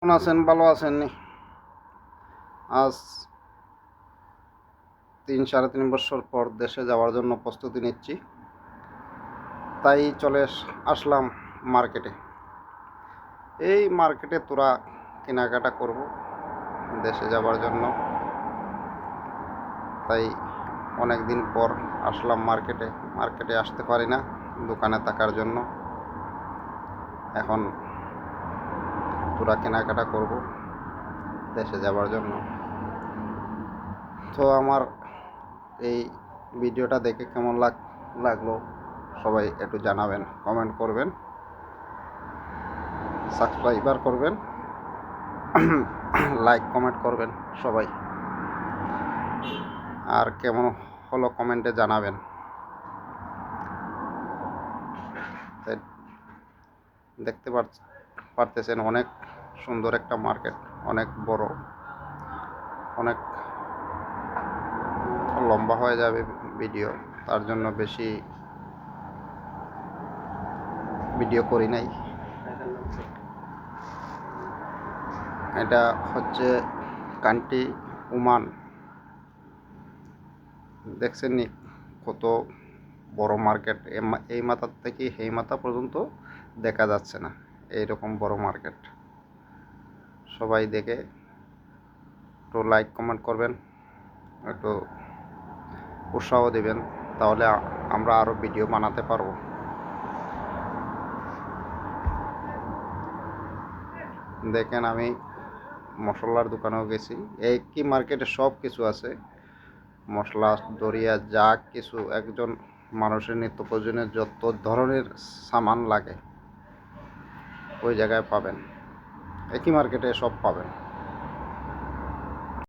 কেমন আছেন? ভালো আছেন নি? আজ 3-3.5 বছর পর দেশে যাওয়ার জন্য প্রস্তুতি নিচ্ছি। তাই চলে আসলাম মার্কেটে। এই মার্কেটে তোরা কেনাকাটা করব দেশে যাওয়ার জন্য। তাই অনেক দিন পর আসলাম মার্কেটে আসতে পারি না দোকানে থাকার জন্য। এখন তোরা কেনাকাটা করব দেশে যাওয়ার জন্য। তো আমার এই ভিডিওটা দেখে কেমন লাগলো সবাই একটু জানাবেন, কমেন্ট করবেন, সাবস্ক্রাইবার করবেন, লাইক কমেন্ট করবেন সবাই। আর কেমন হলো কমেন্টে জানাবেন। দেখতে পারতেছেন অনেক সুন্দর একটা মার্কেট, অনেক বড়, অনেক লম্বা হয়ে যাবে ভিডিও, তার জন্য বেশি ভিডিও করি নাই। এটা হচ্ছে কান্ট্রি ওমান। দেখছেন নি কত বড় মার্কেট? এই মাথা থেকে এই মাথা পর্যন্ত দেখা যাচ্ছে না, এইরকম বড় মার্কেট। সবাই দেখে একটু লাইক কমেন্ট করবেন, একটু উৎসাহ দেবেন, তাহলে আমরা আরও ভিডিও বানাতে পারবো। দেখেন আমি মশলার দোকানেও গেছি, একই মার্কেটে সব কিছু আছে, মশলা দরিয়া যা কিছু একজন মানুষের নিত্য প্রয়োজনীয় যত ধরনের সামান লাগে ওই জায়গায় পাবেন, একই মার্কেটে সব পাবেন।